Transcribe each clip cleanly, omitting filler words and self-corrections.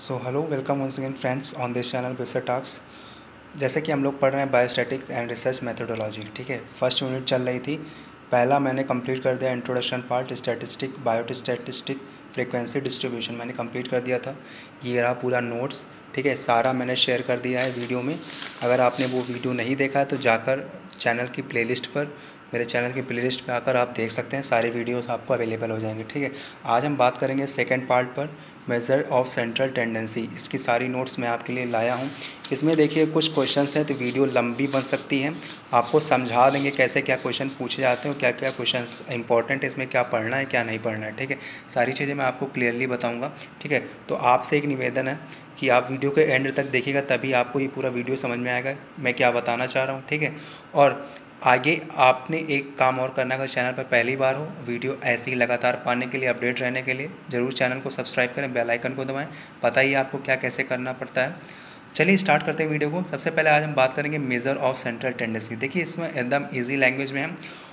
So hello welcome once again friends on this channel बेसर talks. जैसे कि हम लोग पढ़ रहे हैं बायोस्टैटिक्स एंड रिसर्च मेथोडोलॉजी। ठीक है, फर्स्ट यूनिट चल रही थी। पहला मैंने कंप्लीट कर दिया, introduction part, statistic, biostatistic, frequency distribution मैंने कंप्लीट कर दिया था। ये रहा पूरा नोट्स। ठीक है, सारा मैंने शेयर कर दिया है वीडियो में। अगर आपने वो वीडियो नहीं देखा है तो जाकर चैनल की प्लेलिस्ट पर, मेरे चैनल की प्लेलिस्ट पे आकर आप देख सकते हैं, सारे वीडियोस आपको अवेलेबल हो जाएंगे। ठीक है, आज हम बात करेंगे सेकंड पार्ट पर, मेजर ऑफ सेंट्रल टेंडेंसी। इसकी सारी नोट्स मैं आपके लिए लाया हूँ। इसमें देखिए कुछ क्वेश्चंस हैं तो वीडियो लंबी बन सकती है। आपको समझा देंगे कैसे क्या क्वेश्चन पूछे जाते हैं और क्या क्या क्वेश्चंस इंपॉर्टेंट है, इसमें क्या पढ़ना है क्या नहीं पढ़ना है। ठीक है, सारी चीज़ें मैं आपको क्लियरली बताऊँगा। ठीक है, तो आपसे एक निवेदन है कि आप वीडियो के एंड तक देखिएगा, तभी आपको ये पूरा वीडियो समझ में आएगा मैं क्या बताना चाह रहा हूँ। ठीक है, और आगे आपने एक काम और करना है, अगर चैनल पर पहली बार हो, वीडियो ऐसे ही लगातार पाने के लिए, अपडेट रहने के लिए ज़रूर चैनल को सब्सक्राइब करें, बेल आइकन को दबाएं। पता ही आपको क्या कैसे करना पड़ता है। चलिए स्टार्ट करते हैं वीडियो को। सबसे पहले आज हम बात करेंगे मेजर ऑफ सेंट्रल टेंडेंसी। देखिए इसमें एकदम ईजी लैंग्वेज में है।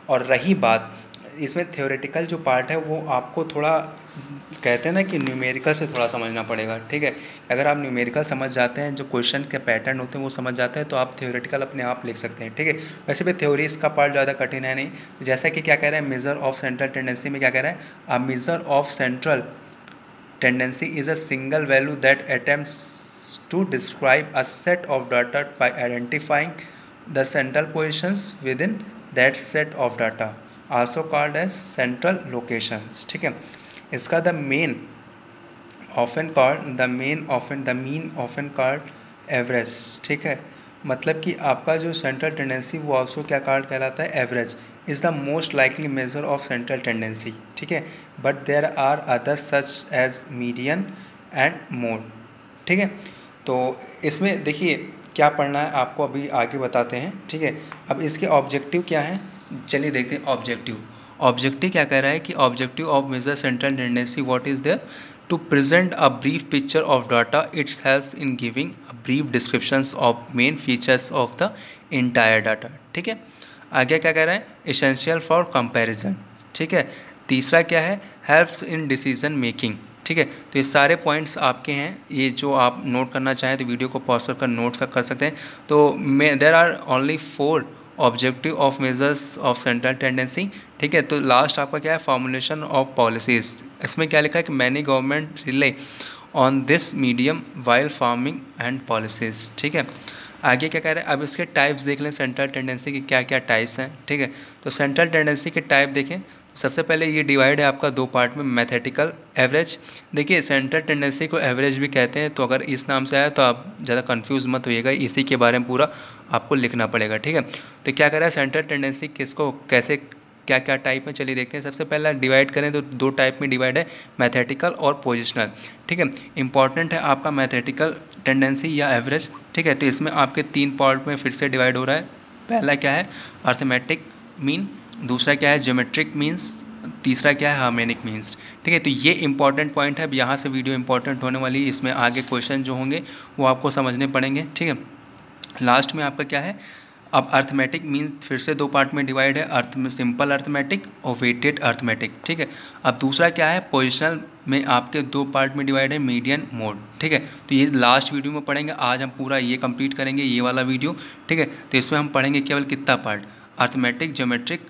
और रही बात, इसमें थ्योरेटिकल जो पार्ट है वो आपको थोड़ा, कहते हैं ना कि न्यूमेरिकल से थोड़ा समझना पड़ेगा। ठीक है, अगर आप न्यूमेरिकल समझ जाते हैं, जो क्वेश्चन के पैटर्न होते हैं वो समझ जाते हैं, तो आप थ्योरेटिकल अपने आप लिख सकते हैं। ठीक है, वैसे भी थ्योरी इसका पार्ट ज़्यादा कठिन है नहीं। तो जैसा कि क्या कह रहा है, मेजर ऑफ सेंट्रल टेंडेंसी में क्या कह रहा है, a measure of central tendency is a single value that attempts to describe a set of data by identifying the central positions within that set of data, also called as central location. ठीक है, इसका the mean often called average. ठीक है, मतलब कि आपका जो central tendency वो ऑल्सो क्या कॉल्ड कहलाता है, average is the most likely measure of central tendency. ठीक है, but there are other such as median and mode. ठीक है, तो इसमें देखिए क्या पढ़ना है आपको, अभी आगे बताते हैं। ठीक है, अब इसके ऑब्जेक्टिव क्या हैं, चलिए देखते हैं। ऑब्जेक्टिव क्या कह रहा है कि objective of measure central tendency what is there, to present a brief picture of data, it's helps in giving a brief descriptions of main features of the entire data. ठीक है, आगे क्या कह रहा है, एसेंशियल फॉर कंपैरिजन। ठीक है, तीसरा क्या है, हेल्प्स इन डिसीजन मेकिंग। ठीक है, तो ये सारे पॉइंट्स आपके हैं, ये जो आप नोट करना चाहें तो वीडियो को पॉज कर नोट कर सकते हैं। तो there are only 4 objective of measures of central tendency. ठीक है, तो लास्ट आपका क्या है, फॉर्मुलेशन ऑफ पॉलिसीज़। इसमें क्या लिखा है कि many government relay on this medium while farming and policies. ठीक है, आगे क्या कह रहे हैं, अब इसके टाइप्स देख लें, सेंट्रल टेंडेंसी के क्या क्या टाइप्स हैं। ठीक है, तो सेंट्रल टेंडेंसी के टाइप देखें तो सबसे पहले ये डिवाइड है आपका 2 पार्ट में, मैथेटिकल, एवरेज। देखिए सेंट्रल टेंडेंसी को एवरेज भी कहते हैं, तो अगर इस नाम से आया तो आप ज़्यादा कंफ्यूज मत होइएगा, इसी के बारे में पूरा आपको लिखना पड़ेगा। ठीक है, तो क्या कह रहा है, सेंट्रल टेंडेंसी किसको कैसे क्या क्या टाइप में, चलिए देखते हैं। सबसे पहला डिवाइड करें तो 2 टाइप में डिवाइड है, मैथेटिकल और पोजिशनल। ठीक है, इंपॉर्टेंट है आपका मैथेटिकल टेंडेंसी या एवरेज। ठीक है, तो इसमें आपके 3 पार्ट में फिर से डिवाइड हो रहा है। पहला क्या है, अर्थमेटिक मीन, दूसरा क्या है, ज्योमेट्रिक मीन्स, तीसरा क्या है, हार्मोनिक मीन्स। ठीक है, तो ये इंपॉर्टेंट पॉइंट है। अब यहाँ से वीडियो इंपॉर्टेंट होने वाली है, इसमें आगे क्वेश्चन जो होंगे वो आपको समझने पड़ेंगे। ठीक है, लास्ट में आपका क्या है, अब अर्थमेटिक मीन फिर से 2 पार्ट में डिवाइड है, अर्थ में सिंपल अर्थमेटिक और वेटेड अर्थमेटिक। ठीक है, अब दूसरा क्या है, पोजिशनल में आपके 2 पार्ट में डिवाइड है, मीडियन मोड। ठीक है, तो ये लास्ट वीडियो में पढ़ेंगे, आज हम पूरा ये कंप्लीट करेंगे, ये वाला वीडियो। ठीक है, तो इसमें हम पढ़ेंगे केवल कितना पार्ट, अर्थमेटिक, ज्योमेट्रिक,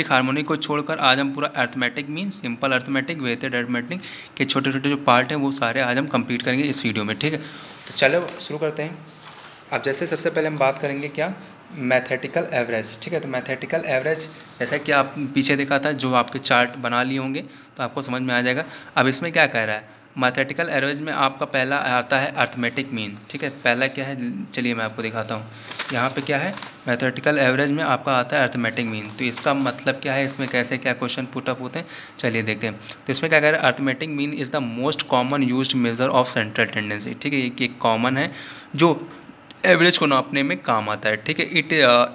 हार्मोनिक को छोड़कर आज हम पूरा arithmetic mean, simple arithmetic, weighted arithmetic के छोटे छोटे जो पार्ट हैं वो सारे आज हम कंप्लीट करेंगे इस वीडियो में। ठीक है, तो चलो शुरू करते हैं। अब जैसे सबसे पहले हम बात करेंगे क्या, मैथेटिकल एवरेज। ठीक है, तो मैथेटिकल एवरेज जैसा कि आप पीछे देखा था, जो आपके चार्ट बना लिए होंगे तो आपको समझ में आ जाएगा। अब इसमें क्या कह रहा है, मैथेटिकल एवरेज में आपका पहला आता है अर्थमेटिक मीन। ठीक है, पहला क्या है, चलिए मैं आपको दिखाता हूँ। यहाँ पे क्या है, मैथेटिकल एवरेज में आपका आता है अर्थमेटिक मीन। तो इसका मतलब क्या है, इसमें कैसे क्या क्वेश्चन पुट अप होते हैं, चलिए देखते हैं। तो इसमें क्या कह रहा है, arithmetic mean is the most common used major of central tendency. ठीक है, ये कॉमन है जो एवरेज को नापने में काम आता है। ठीक है,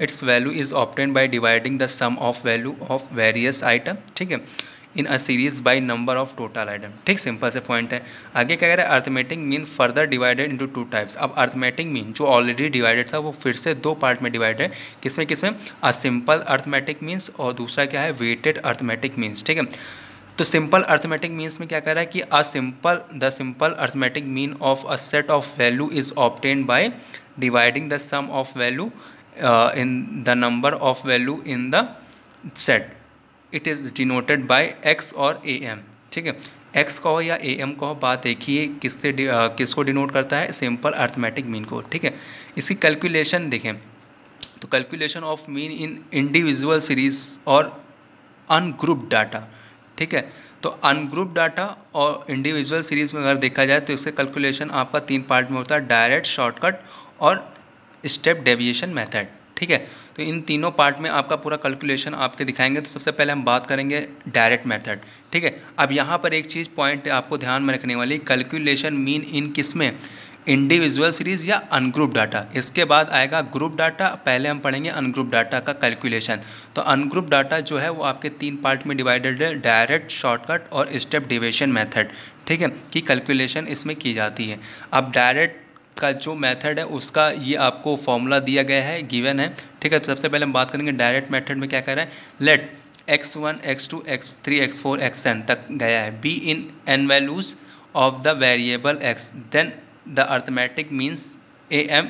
its value is obtained by dividing the sum of value of various item. ठीक है, in a series by number of total item. ठीक, सिंपल से पॉइंट है। आगे क्या कह रहा है, arithmetic mean further divided into 2 types. अब अर्थमेटिक मीन जो ऑलरेडी डिवाइडेड था वो फिर से 2 पार्ट में डिवाइडेड है, किसमें, अ सिंपल अर्थमेटिक मीन्स और दूसरा क्या है, वेटेड अर्थमेटिक मीन्स। ठीक है, तो सिंपल अर्थमेटिक मीन्स में क्या कह रहा है कि the simple arithmetic mean of a set of value is obtained by dividing the sum of value in the number of value in the set. It is denoted by X और A M. ठीक है, x कहो या A M कहो, बात एक ही है. किसको डिनोट करता है? सिंपल अर्थमेटिक मीन को. ठीक है, इसकी कैलकुलेशन देखें तो calculation of mean in individual series और अनग्रुप डाटा. ठीक है, तो अनग्रुप डाटा और इंडिविजुअल सीरीज में अगर देखा जाए तो इसका कैलकुलेशन आपका 3 पार्ट में होता है: डायरेक्ट, शॉर्टकट और स्टेप डेविएशन मेथड. ठीक है, तो इन तीनों पार्ट में आपका पूरा कैलकुलेशन आपके दिखाएंगे. तो सबसे पहले हम बात करेंगे डायरेक्ट मेथड. ठीक है, अब यहाँ पर एक चीज़ पॉइंट आपको ध्यान में रखने वाली, कैलकुलेशन मीन इन किस में? इंडिविजुअल सीरीज़ या अनग्रुप डाटा. इसके बाद आएगा ग्रुप डाटा. पहले हम पढ़ेंगे अनग्रुप डाटा का कैलकुलेशन. तो अनग्रुप डाटा जो है वो आपके 3 पार्ट में डिवाइडेड है: डायरेक्ट, शॉर्टकट और स्टेप डेविएशन मेथड. ठीक है, कि कैलकुलेशन इसमें की जाती है. अब डायरेक्ट का जो मेथड है उसका ये आपको फॉर्मूला दिया गया है, गिवन है. ठीक है, तो सबसे पहले हम बात करेंगे डायरेक्ट मेथड में क्या कह रहा है. Late x1, x2, x3, x4, xn तक गया है be in n values of the variable x, then the arithmetic means A M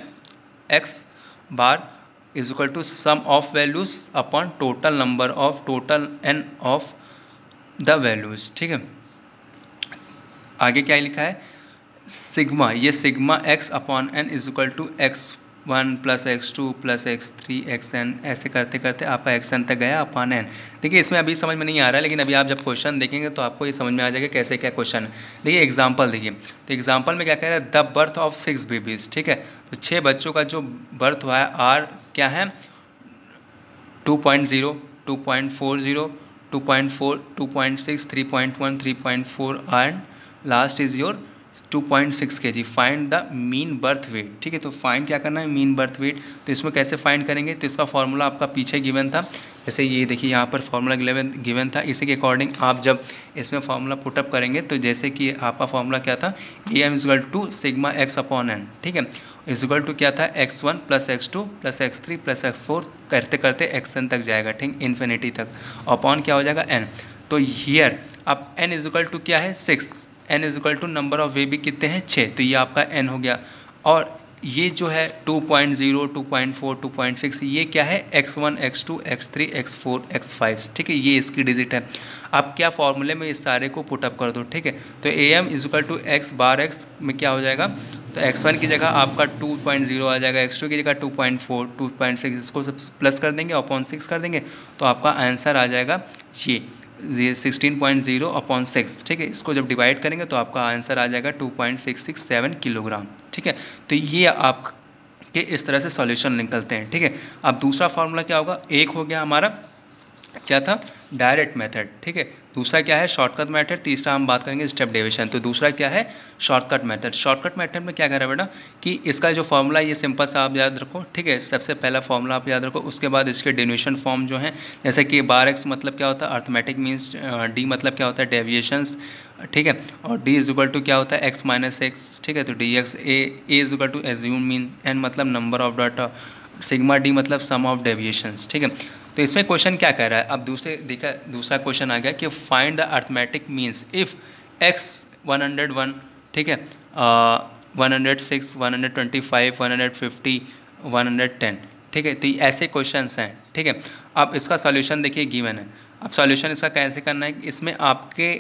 X bar is equal to sum of values upon total number of total n of the values. ठीक है, आगे क्या लिखा है? Sigma, ये sigma x upon n is equal to x1 plus x2 plus x3 xn, ऐसे करते करते आपका xn तक गया अपॉन n. देखिए इसमें अभी समझ में नहीं आ रहा है, लेकिन अभी आप जब क्वेश्चन देखेंगे तो आपको ये समझ में आ जाएगा कैसे क्या क्वेश्चन है. देखिए एग्जांपल देखिए, तो एग्जांपल में क्या कह रहा है? The birth of 6 babies. ठीक है, तो 6 बच्चों का जो बर्थ हुआ है आर क्या है? 2.0, 2.40, 2.4, 2.6, 3.1, 3.4 and last is your 2.6 kg. Find the mean birth weight. ठीक है, तो फाइंड क्या करना है? Mean birth weight. तो इसमें कैसे फाइंड करेंगे? तो इसका फॉर्मूला आपका पीछे गिवन था. जैसे ये देखिए यहाँ पर फॉर्मूला गिवन था, इसी के अकॉर्डिंग आप जब इसमें फार्मूला पुटअप करेंगे तो जैसे कि आपका फॉर्मूला क्या था? A M equal to sigma X upon N. ठीक है, इजल टू क्या था? x1 plus x2 plus x3 plus x4 करते करते xn तक जाएगा. ठीक, इन्फिनिटी तक. अपॉन क्या हो जाएगा? n. तो हियर अब n इजल टू क्या है? 6. n is equal to number of baby कितने हैं? 6. तो ये आपका n हो गया. और ये जो है 2.0, 2.4, 2.6 ये क्या है? x1, x2, x3, x4, x5. ठीक है, ये इसकी डिजिट है. आप क्या फॉर्मूले में इस सारे को पुटअप कर दो. ठीक है, तो A M is equal to X bar X में क्या हो जाएगा? तो x1 की जगह आपका 2.0 आ जाएगा, x2 की जगह 2.4, 2.6, इसको सब प्लस कर देंगे, अपॉन 6 कर देंगे, तो आपका आंसर आ जाएगा ये 16.0 अपॉन 6. ठीक है, इसको जब डिवाइड करेंगे तो आपका आंसर आ जाएगा 2.667 किलोग्राम. ठीक है, तो ये आपके इस तरह से सॉल्यूशन निकलते हैं. ठीक है, अब दूसरा फार्मूला क्या होगा? एक हो गया हमारा क्या था? Direct method. ठीक है, दूसरा क्या है? Shortcut method. तीसरा हम बात करेंगे स्टेप डेविएशन. तो दूसरा क्या है? Shortcut method. शॉर्टकट मेथड में क्या कर रहा है बेटा कि इसका जो फॉर्मूला ये सिंपल सा आप याद रखो. ठीक है, सबसे पहला फॉर्मूला आप याद रखो, उसके बाद इसके डेविएशन फॉर्म जो है, जैसे कि बार एक्स मतलब क्या होता है? Arithmetic means. डी मतलब क्या होता है? डेविएशंस. ठीक है, और डी इज इक्वल टू क्या होता है? X minus x. ठीक है, तो d x. A is equal to assumed mean. N मतलब number of data. Sigma d मतलब सम ऑफ डेविएशंस. ठीक है, तो इसमें क्वेश्चन क्या कह रहा है? अब दूसरा क्वेश्चन आ गया कि find the arithmetic means if x 101. ठीक है, 106, 125, 150, 110. ठीक है, तो ऐसे क्वेश्चंस हैं. ठीक है, अब इसका सॉल्यूशन देखिए गिवन है. अब सॉल्यूशन इसका कैसे करना है? इसमें आपके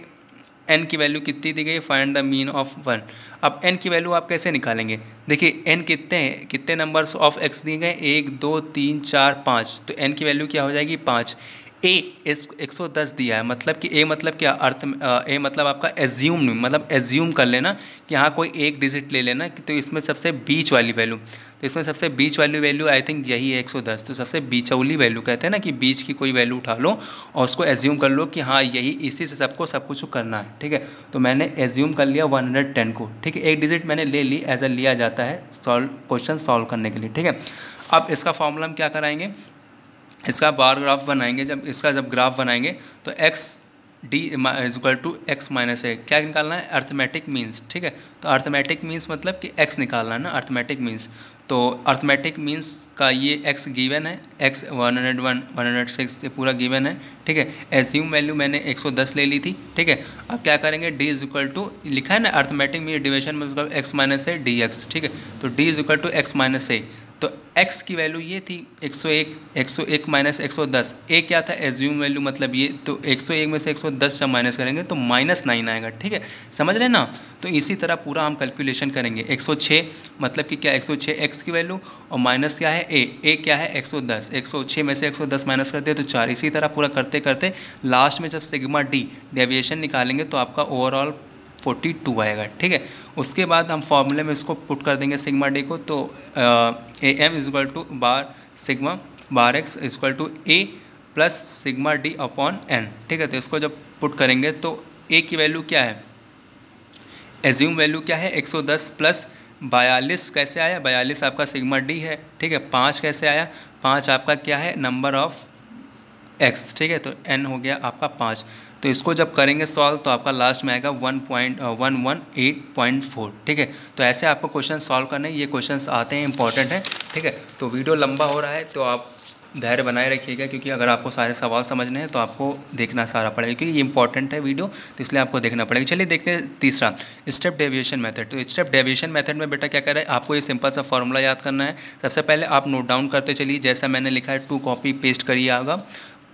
n की वैल्यू कितनी दी गई? Find the mean of 1. अब n की वैल्यू आप कैसे निकालेंगे? देखिए n कितने हैं? कितने नंबर्स ऑफ x दिए गए? 1, 2, 3, 4, 5. तो n की वैल्यू क्या हो जाएगी? 5. a 110 दिया है, मतलब कि a मतलब क्या? a मतलब आपका एज्यूम, मतलब एज्यूम कर लेना कि यहाँ कोई एक डिजिट ले लेना. तो इसमें सबसे बीच वाली वैल्यू, तो इसमें सबसे बीच वाली वैल्यू आई थिंक यही है 110. तो सबसे बीचौली वैल्यू कहते हैं ना कि बीच की कोई वैल्यू उठा लो और उसको एज्यूम कर लो कि हाँ यही, इसी से सबको सब कुछ करना है. ठीक है, तो मैंने एज्यूम कर लिया 110 को. ठीक है, एक डिजिट मैंने ले ली, एज अ लिया जाता है क्वेश्चन सॉल्व करने के लिए. ठीक है, अब इसका फॉर्मूला हम क्या कराएंगे? इसका बार ग्राफ बनाएंगे. जब ग्राफ बनाएंगे तो x d is equal to x minus A, क्या निकालना है, अर्थमेटिक मीन्स, ठीक है। तो अर्थमेटिक मीन्स मतलब कि एक्स निकालना है ना, अर्थमेटिक मीन्स। तो अर्थमेटिक मीन्स का ये एक्स गिवन है, एक्स 101 106 ये पूरा गिवन है, ठीक है। एज्यूम वैल्यू मैंने 110 ले ली थी, ठीक है। अब क्या करेंगे, डी इज इक्वल टू लिखा है ना अर्थमेटिक मीन डिविजन में मतलब x minus A d x, ठीक है। तो d is equal to x minus A, तो x की वैल्यू ये थी 101 माइनस 110, ए क्या था एज्यूम वैल्यू मतलब ये, तो 101 में से 110 जब माइनस करेंगे तो -9 आएगा, ठीक है, समझ रहे हैं ना। तो इसी तरह पूरा हम कैलकुलेशन करेंगे। 106 मतलब कि क्या 106 x की वैल्यू और माइनस क्या है ए क्या है 110, 106 में से 110 माइनस करते हैं तो 4। इसी तरह पूरा करते करते लास्ट में जब सिग्मा डी डेविएशन निकालेंगे तो आपका ओवरऑल 42 आएगा, ठीक है। उसके बाद हम फॉर्मूले में इसको पुट कर देंगे सिग्मा डी को, तो A M is equal to bar sigma bar X is equal to A plus sigma D upon N, ठीक है। तो इसको जब पुट करेंगे तो ए की वैल्यू क्या है, एज्यूम वैल्यू क्या है 110 प्लस 42 कैसे आया, 42 आपका सिग्मा डी है, ठीक है। 5 कैसे आया, 5 आपका क्या है नंबर ऑफ एक्स, ठीक है। तो n हो गया आपका 5। तो इसको जब करेंगे सॉल्व तो आपका लास्ट में आएगा 1.118.4, ठीक है। तो ऐसे आपको क्वेश्चन सॉल्व करने, ये क्वेश्चंस आते हैं, इंपॉर्टेंट है, ठीक है। तो वीडियो लंबा हो रहा है तो आप धैर्य बनाए रखिएगा, क्योंकि अगर आपको सारे सवाल समझने हैं तो आपको देखना सारा पड़ेगा, क्योंकि ये इंपॉर्टेंट है वीडियो, तो इसलिए आपको देखना पड़ेगा। चलिए देखते हैं तीसरा स्टेप डेविएशन मेथड। तो स्टेप डेविएशन मेथड में बेटा क्या कर रहा है, आपको ये सिंपल सा फॉर्मूला याद करना है। सबसे पहले आप नोट डाउन करते चलिए, जैसा मैंने लिखा है 2 कॉपी पेस्ट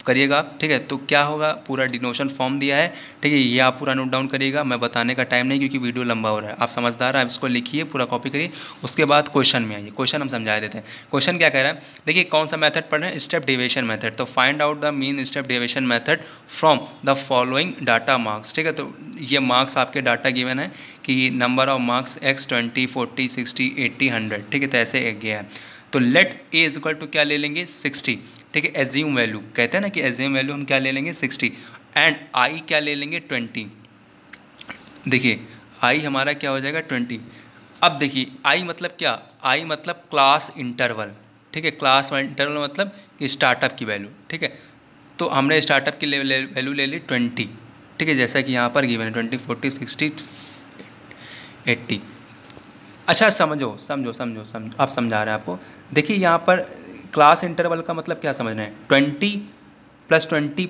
करिएगा, ठीक है। तो क्या होगा, पूरा डिनोशन फॉर्म दिया है, ठीक है, ये आप पूरा नोट डाउन करिएगा। मैं बताने का टाइम नहीं क्योंकि वीडियो लंबा हो रहा है, आप समझदार हैं, आप इसको लिखिए, पूरा कॉपी करिए। उसके बाद क्वेश्चन में आइए, क्वेश्चन हम समझा देते हैं। क्वेश्चन क्या कह रहा है, देखिए कौन सा मेथड पढ़ रहे हैं, स्टेप डेविएशन मेथड। तो find out the mean step deviation method from the following data marks, ठीक है। तो ये मार्क्स आपके डाटा गिवन है कि नंबर ऑफ मार्क्स x 20 40 60 80 100, ठीक है। तो ऐसे एक गया है। तो let A is equal to क्या ले लेंगे 60, ठीक है। एज्यूम वैल्यू कहते हैं ना कि एज्यूम वैल्यू हम क्या ले लेंगे 60 एंड आई क्या ले लेंगे 20। देखिए आई हमारा क्या हो जाएगा 20। अब देखिए आई मतलब क्या, आई मतलब क्लास इंटरवल, ठीक है। क्लास इंटरवल मतलब कि स्टार्टअप की वैल्यू, ठीक है। तो हमने स्टार्टअप की वैल्यू ले ली 20, ठीक है, जैसा कि यहाँ पर गिवन है 20 40 60 80। अच्छा समझो आप समझा रहे हैं आपको। देखिए यहाँ पर क्लास इंटरवल का मतलब क्या समझ रहे हैं, 20 plus 20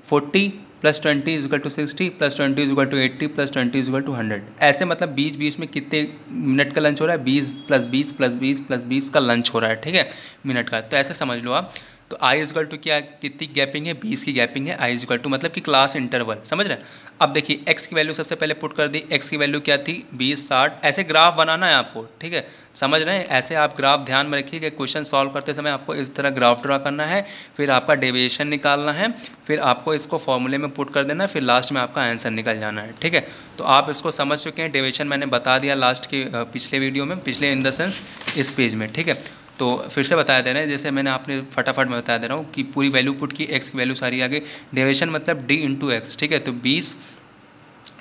40 plus 20 is equal to 60 plus 20 is equal to 80 plus 20 is equal to 100। ऐसे मतलब बीच बीच में कितने मिनट का लंच हो रहा है, 20 प्लस 20 प्लस 20 प्लस 20 का लंच हो रहा है, ठीक है, मिनट का। तो ऐसे समझ लो आप। तो आई इज इक्वल टू क्या, कितनी गैपिंग है, 20 की गैपिंग है। आई इज इक्वल टू मतलब कि क्लास इंटरवल, समझ रहे हैं। अब देखिए एक्स की वैल्यू सबसे पहले पुट कर दी, एक्स की वैल्यू क्या थी 20 60। ऐसे ग्राफ बनाना है आपको, ठीक है, समझ रहे हैं। ऐसे आप ग्राफ ध्यान में रखिए कि क्वेश्चन सॉल्व करते समय आपको इस तरह ग्राफ ड्रा करना है, फिर आपका डेविएशन निकालना है, फिर आपको इसको फॉर्मूले में पुट कर देना है, फिर लास्ट में आपका आंसर निकल जाना है, ठीक है। तो आप इसको समझ चुके हैं, डेविएशन मैंने बता दिया लास्ट के पिछले वीडियो में, पिछले इन द सेंस इस पेज में, ठीक है। तो फिर से बताया दे रहे हैं, जैसे मैंने आपने फटाफट में बता दे रहा हूँ कि पूरी वैल्यू पुट की, एक्स की वैल्यू सारी आगे, डेविएशन मतलब डी इंटू एक्स, ठीक है। तो 20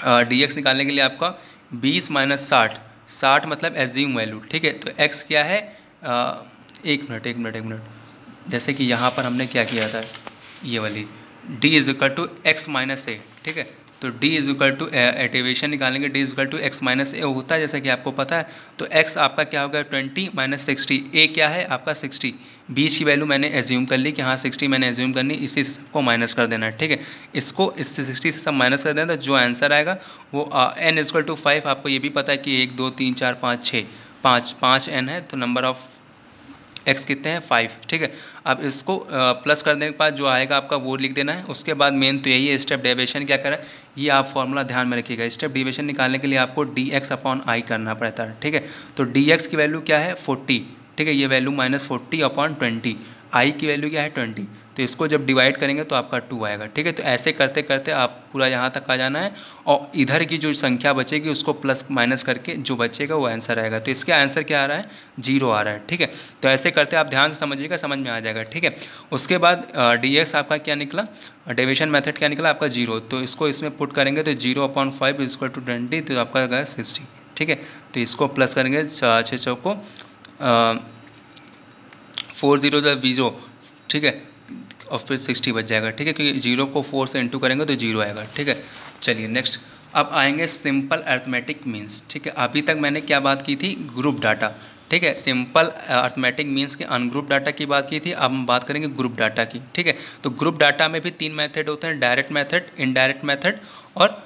डी एक्स निकालने के लिए आपका 20 माइनस 60 मतलब एज्यूम वैल्यू, ठीक है। तो एक्स क्या है, एक मिनट, जैसे कि यहाँ पर हमने क्या किया था, ये वाली d is equal to x minus A, ठीक है। तो d is equal to deviation निकालेंगे, d is equal to x minus A होता है, जैसा कि आपको पता है। तो x आपका क्या होगा 20 माइनस 60, a क्या है आपका 60, 20 की वैल्यू मैंने एज्यूम कर ली कि हाँ 60 मैंने एज्यूम करनी, इसी से सबको माइनस कर देना है, ठीक है। इसको इससे 60 से सब माइनस कर देना, तो जो आंसर आएगा वो n इज इक्वल टू 5। आपको ये भी पता है कि 1 2 3 4 5 6 5 n है, तो नंबर ऑफ एक्स कितने हैं 5, ठीक है। अब इसको प्लस करने के बाद जो आएगा आपका वो लिख देना है। उसके बाद मेन तो यही है, स्टेप डेविएशन क्या करें, ये आप फॉर्मूला ध्यान में रखिएगा। स्टेप डेविएशन निकालने के लिए आपको डी एक्स अपॉन आई करना पड़ता है, ठीक है। तो डी एक्स की वैल्यू क्या है 40, ठीक है, ये वैल्यू माइनस 40 अपॉन 20, आई की वैल्यू क्या है 20। तो इसको जब डिवाइड करेंगे तो आपका 2 आएगा, ठीक है। तो ऐसे करते करते आप पूरा यहाँ तक आ जाना है, और इधर की जो संख्या बचेगी उसको प्लस माइनस करके जो बचेगा वो आंसर आएगा। तो इसका आंसर क्या आ रहा है 0 आ रहा है, ठीक है। तो ऐसे करते आप ध्यान से समझिएगा, समझ में आ जाएगा, ठीक है। उसके बाद डी एक्स आपका क्या निकला, डेविएशन मेथड क्या निकला आपका 0। तो इसको इसमें पुट करेंगे तो 0/5 इज इक्वल टू 20, तो आपका आ गया 60, ठीक है। तो इसको प्लस करेंगे 6 चौको 4 0 0, ठीक है, और फिर 60 बच जाएगा, ठीक है, क्योंकि 0 को 4 से इंटू करेंगे तो 0 आएगा, ठीक है। चलिए नेक्स्ट अब आएंगे सिंपल अर्थमेटिक मीन्स, ठीक है। अभी तक मैंने क्या बात की थी, ग्रुप डाटा, ठीक है, सिंपल अर्थमेटिक मीन्स के अनग्रुप डाटा की बात की थी, अब हम बात करेंगे ग्रुप डाटा की, ठीक है। तो ग्रुप डाटा में भी 3 मेथड होते हैं, डायरेक्ट मेथड, इनडायरेक्ट मेथड और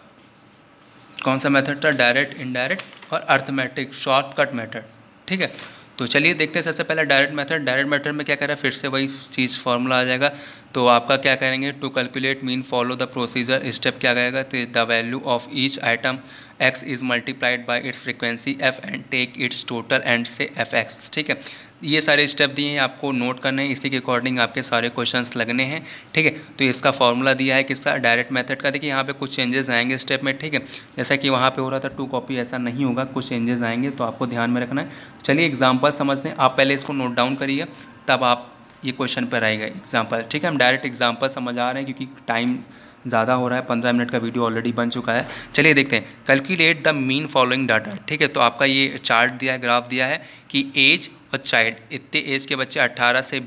कौन सा मेथड था, डायरेक्ट, इनडायरेक्ट और अर्थमेटिक शॉर्टकट मेथड, ठीक है। तो चलिए देखते हैं सबसे पहले डायरेक्ट मेथड। डायरेक्ट मेथड में क्या करें, फिर से वही चीज़ फार्मूला आ जाएगा। तो आपका क्या करेंगे, to calculate mean follow the procedure, step क्या आएगा, the value of each item x is multiplied by its frequency f and take its total and say fx, ठीक है। ये सारे स्टेप दिए हैं, आपको नोट करने हैं, इसी के अकॉर्डिंग आपके सारे क्वेश्चंस लगने हैं, ठीक है। तो इसका फॉर्मूला दिया है किसका, डायरेक्ट मेथड का। देखिए यहाँ पे कुछ चेंजेस आएंगे स्टेप में, ठीक है, जैसा कि वहाँ पे हो रहा था 2 कॉपी, ऐसा नहीं होगा, कुछ चेंजेस आएंगे तो आपको ध्यान में रखना है। चलिए एग्जाम्पल समझते हैं, आप पहले इसको नोट डाउन करिए तब आप ये क्वेश्चन पर आएगा एग्जाम्पल, ठीक है। हम डायरेक्ट एग्जाम्पल समझ आ रहे हैं क्योंकि टाइम ज़्यादा हो रहा है, 15 मिनट का वीडियो ऑलरेडी बन चुका है। चलिए देखते हैं, calculate the mean following data, ठीक है। तो आपका ये चार्ट दिया है, ग्राफ दिया है कि एज और चाइल्ड, इतने एज के बच्चे 18 से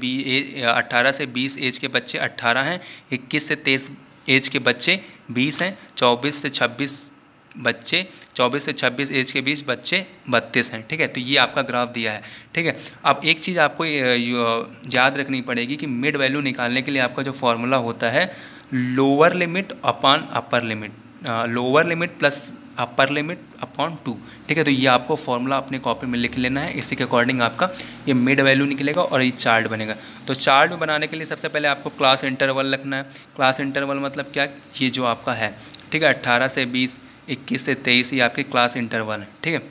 20 एज के बच्चे 18 हैं, 21 से 23 एज के बच्चे 20 हैं, 24 से 26 एज के बीच बच्चे 32 हैं, ठीक है। तो ये आपका ग्राफ दिया है, ठीक है। अब एक चीज़ आपको याद रखनी पड़ेगी कि मिड वैल्यू निकालने के लिए आपका जो फॉर्मूला होता है lower limit upon upper limit, lower limit plus upper limit upon 2, ठीक है। तो ये आपको फॉर्मूला अपने कॉपी में लिख लेना है, इसी के अकॉर्डिंग आपका ये मिड वैल्यू निकलेगा और ये चार्ट बनेगा। तो चार्ट में बनाने के लिए सबसे पहले आपको क्लास इंटरवल रखना है। क्लास इंटरवल मतलब क्या, ये जो आपका है, ठीक है, 18 से 20, 21 से 23, ये आपके क्लास इंटरवल है, ठीक है।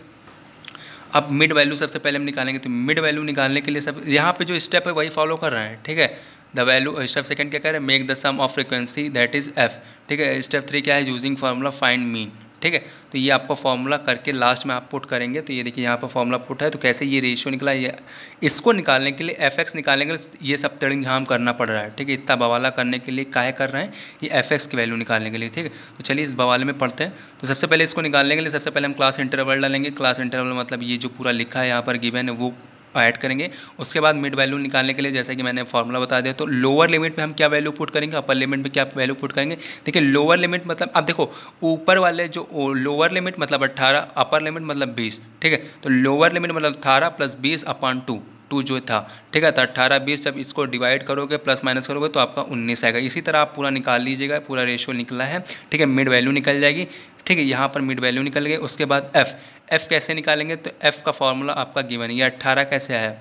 अब मिड वैल्यू सबसे पहले हम निकालेंगे, तो मिड वैल्यू निकालने के लिए सब यहाँ पे जो स्टेप है वही फॉलो कर रहे हैं, ठीक है। द वैल्यू स्टेप सेकंड क्या कह रहे हैं, make the sum of frequency that is f, ठीक है। स्टेप 3 क्या है, यूजिंग फार्मूला फाइंड मीन, ठीक है। तो ये आपको फार्मूला करके लास्ट में आप पुट करेंगे। तो ये देखिए यहाँ पर फार्मूला पुट है, तो कैसे ये रेशियो निकला, ये इसको निकालने के लिए fx निकालने के लिए ये सब तड़िंग करना पड़ रहा है, ठीक है। इतना बवाला करने के लिए काहे कर रहे हैं, ये fx की वैल्यू निकालने के लिए, ठीक है। तो चलिए इस बवाले में पढ़ते हैं। तो सबसे पहले इसको निकालने के लिए सबसे पहले हम क्लास इंटरवल डालेंगे। क्लास इंटरवल मतलब ये जो पूरा लिखा है यहाँ पर गिवन है वो ऐड करेंगे। उसके बाद मिड वैल्यू निकालने के लिए जैसे कि मैंने फॉर्मूला बता दिया, तो लोअर लिमिट में हम क्या वैल्यू पुट करेंगे, अपर लिमिट में क्या वैल्यू पुट करेंगे। देखिए लोअर लिमिट मतलब अब देखो ऊपर वाले जो लोअर लिमिट मतलब 18, अपर लिमिट मतलब 20, ठीक है। तो लोअर लिमिट मतलब 18 प्लस 20 अपॉन 2 जो था, ठीक है। तो 18 20 जब इसको डिवाइड करोगे प्लस माइनस करोगे तो आपका 19 आएगा। इसी तरह आप पूरा निकाल लीजिएगा, पूरा रेशियो निकला है, ठीक है। मिड वैल्यू निकल जाएगी, ठीक है। यहाँ पर मिड वैल्यू निकल गई। उसके बाद एफ कैसे निकालेंगे, तो एफ़ का फॉर्मूला आपका गिवन है। ये 18 कैसे आया,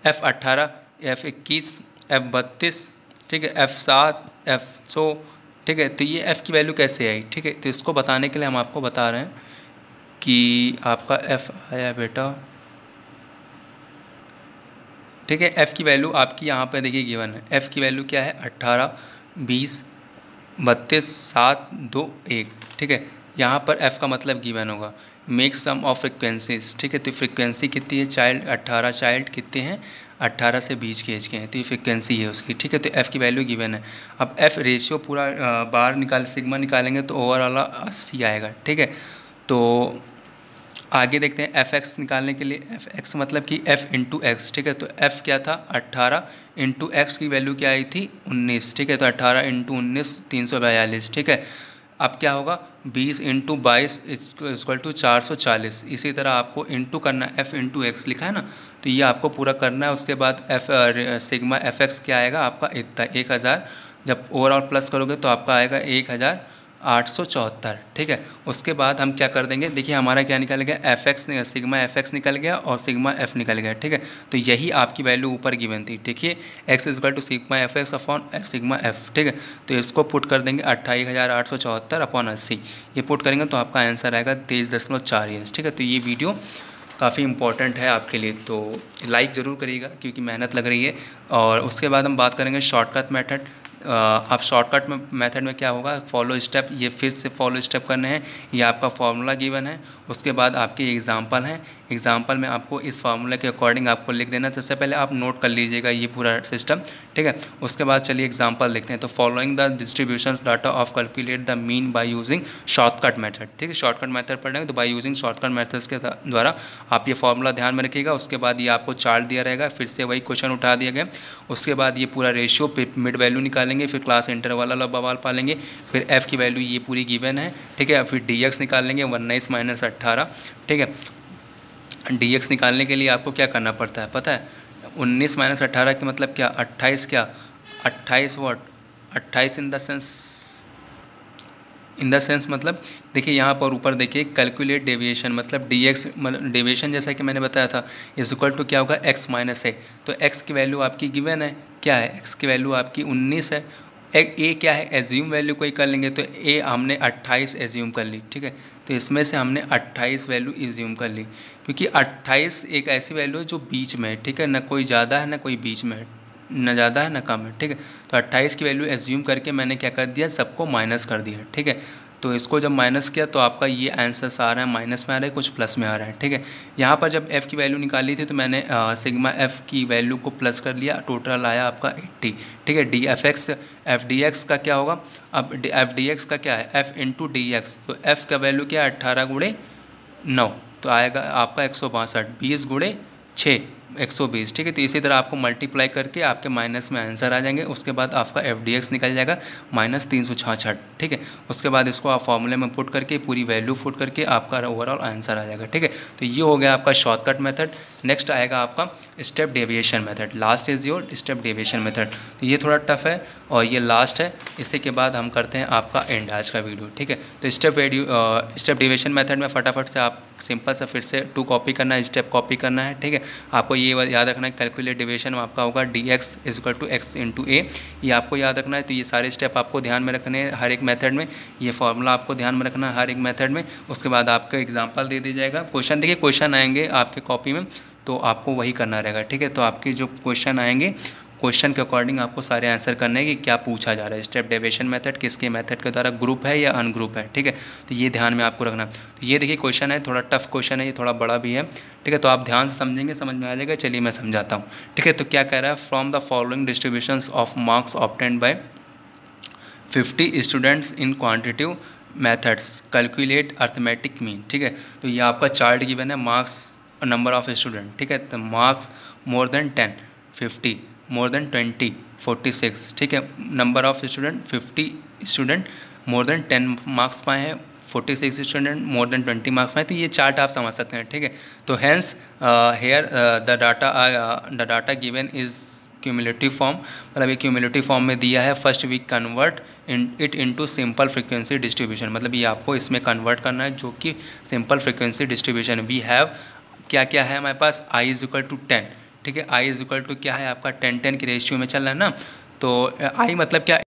F18, F21, F32, ठीक है, F7, F100, ठीक है। तो ये F की वैल्यू कैसे आई, ठीक है। तो इसको बताने के लिए हम आपको बता रहे हैं कि आपका F आया बेटा, ठीक है। F की वैल्यू आपकी यहाँ पे देखिए गिवन है। F की वैल्यू क्या है, 18, 20, 32, 7, 2, 1, ठीक है। यहाँ पर F का मतलब गिवन होगा, मेक सम ऑफ फ्रिक्वेंसीज, ठीक है। तो फ्रिक्वेंसी कितनी है, चाइल्ड 18, चाइल्ड कितने हैं 18 से 20 के एज के हैं, तो ये फ्रिक्वेंसी है उसकी, ठीक है। तो F की वैल्यू गिवन है। अब F रेशियो पूरा बार निकाल सिग्मा निकालेंगे तो ओवरऑल 80 आएगा, ठीक है। तो आगे देखते हैं Fx निकालने के लिए, Fx मतलब कि F इंटू एक्स, ठीक है। तो F क्या था 18 इंटू एक्स की वैल्यू क्या आई थी 19, ठीक है। तो 18 इंटू 19 342, ठीक है। अब क्या होगा 20 इंटू 22 इक्वल टू 440। इसी तरह आपको इंटू करना, F इंटू एक्स लिखा है ना, तो ये आपको पूरा करना है। उसके बाद सिग्मा Fx क्या आएगा आपका इतना 1000, जब ओवरऑल प्लस करोगे तो आपका आएगा 1874, ठीक है। उसके बाद हम क्या कर देंगे, देखिए हमारा क्या निकल गया सिग्मा Fx निकल गया और सिग्मा F निकल गया, ठीक है। तो यही आपकी वैल्यू ऊपर गिवन थी, देखिए x equal to sigma Fx upon sigma F, ठीक है। तो इसको पुट कर देंगे 28,874 अपॉन 80, ये पुट करेंगे तो आपका आंसर आएगा 23.4 इंच, ठीक है। तो ये वीडियो काफ़ी इंपॉर्टेंट है आपके लिए, तो लाइक ज़रूर करिएगा क्योंकि मेहनत लग रही है। और उसके बाद हम बात करेंगे शॉर्टकट मेथड। आप शॉर्टकट में मेथड में क्या होगा, फॉलो स्टेप, ये फिर से फॉलो स्टेप करने हैं, ये आपका फॉर्मूला गिवन है। उसके बाद आपके एग्जांपल हैं, एग्जाम्पल में आपको इस फार्मूला के अकॉर्डिंग आपको लिख देना। सबसे पहले आप नोट कर लीजिएगा ये पूरा सिस्टम, ठीक है। उसके बाद चलिए एग्जाम्पल लिखते हैं। तो following the distribution data of calculate the mean by using shortcut method, ठीक है। शॉर्टकट मेथड पढ़ेंगे तो बाय यूजिंग शॉर्टकट मेथड्स के द्वारा आप ये फॉर्मूला ध्यान में रखिएगा। उसके बाद ये आपको चार्ट दिया रहेगा, फिर से वही क्वेश्चन उठा दिया गया। उसके बाद ये पूरा रेशियो मिड वैल्यू निकालेंगे, फिर क्लास इंटरवल वाला बवाल पालेंगे, फिर एफ की वैल्यू ये पूरी गिवन है, ठीक है। फिर डी एक्स निकाल लेंगे 19 - 18, ठीक है। डी एक्स निकालने के लिए आपको क्या करना पड़ता है पता है? 19 - 18 की मतलब क्या? 28 क्या? 28 व्हाट? 28 इन द सेंस मतलब देखिए यहाँ पर ऊपर देखिए कैलकुलेट डेविएशन, मतलब डी एक्स डेविएशन जैसा कि मैंने बताया था इज इक्वल टू क्या होगा? x - a। तो x की वैल्यू आपकी गिवन है, क्या है? x की वैल्यू आपकी 19 है। ए क्या है? एज्यूम वैल्यू कोई कर लेंगे, तो ए हमने 28 एज्यूम कर ली, ठीक है। तो इसमें से हमने 28 वैल्यू एज्यूम कर ली, क्योंकि 28 एक ऐसी वैल्यू है जो बीच में है, ठीक है। ना कोई ज़्यादा है ना कोई बीच में है, ना ज़्यादा है ना कम है, ठीक है। तो 28 की वैल्यू एज्यूम करके मैंने क्या कर दिया? सबको माइनस कर दिया, ठीक है। तो इसको जब माइनस किया तो आपका ये आंसर्स आ रहा है, माइनस में आ रहा है, कुछ प्लस में आ रहा है, ठीक है। यहाँ पर जब f की वैल्यू निकाली थी तो मैंने सिग्मा f की वैल्यू को प्लस कर लिया, टोटल आया आपका 80, ठीक है। D F x F D x का क्या होगा? अब एफ डी एक्स का क्या है? f into D x. तो f का वैल्यू क्या है? 18 × 9, तो आएगा आपका 162, 20 × 6 120, ठीक है। तो इसी तरह आपको मल्टीप्लाई करके आपके माइनस में आंसर आ जाएंगे। उसके बाद आपका FDX निकल जाएगा -366, ठीक है। उसके बाद इसको आप फॉर्मूले में पुट करके पूरी वैल्यू पुट करके आपका ओवरऑल आंसर आ जाएगा, ठीक है। तो ये हो गया आपका शॉर्टकट मेथड। नेक्स्ट आएगा आपका step deviation method. Last is your step deviation method. तो ये थोड़ा टफ है और ये लास्ट है। इसी के बाद हम करते हैं आपका एंड आज का वीडियो, ठीक है। तो स्टेप डेविएशन मेथड में फटाफट से आप सिंपल सा फिर से 2 कॉपी करना है, स्टेप कॉपी करना है, ठीक है। आपको ये याद रखना है कैलकुलेट डेविएशन में आपका होगा dx = x × a, ये आपको याद रखना है। तो ये सारे स्टेप आपको ध्यान में रखने हैं हर एक मेथड में, ये फार्मूला आपको ध्यान में रखना है हर एक मेथड में। उसके बाद आपका एग्जाम्पल दे दिया जाएगा। क्वेश्चन देखिए, क्वेश्चन आएंगे आपके कॉपी में तो आपको वही करना रहेगा, ठीक है। तो आपके जो क्वेश्चन आएंगे क्वेश्चन के अकॉर्डिंग आपको सारे आंसर करने हैं कि क्या पूछा जा रहा है। स्टेप डेविएशन मेथड किसके मेथड के द्वारा ग्रुप है या अनग्रुप है, ठीक है। तो ये ध्यान में आपको रखना। तो ये देखिए क्वेश्चन है, थोड़ा टफ क्वेश्चन है, ये थोड़ा बड़ा भी है, ठीक है। तो आप ध्यान से समझेंगे, समझ में आ जाएगा। चलिए मैं समझाता हूँ, ठीक है। तो क्या कह रहा है? From the following distributions of marks obtained by 50 students in quantitative methods calculate arithmetic mean, ठीक है। तो ये आपका चार्ट गिवन है, मार्क्स नंबर ऑफ स्टूडेंट, ठीक है। तो marks more than 10 50, more than 20 46, ठीक है। Number of student 50 student more than 10 marks पाए हैं, 46 स्टूडेंट मोर देन 20 मार्क्स पाए। तो ये चार्ट आप समझ सकते हैं, ठीक है। तो hence here the data given is cumulative form, मतलब ये क्यूमुलेटिव फॉर्म में दिया है। First we convert it into simple frequency distribution, मतलब ये आपको इसमें कन्वर्ट करना है जो कि simple frequency distribution. We have क्या क्या है हमारे पास? i = 10, ठीक है। i = क्या है आपका? 10 की रेशियो में चल रहा है ना। तो i मतलब क्या?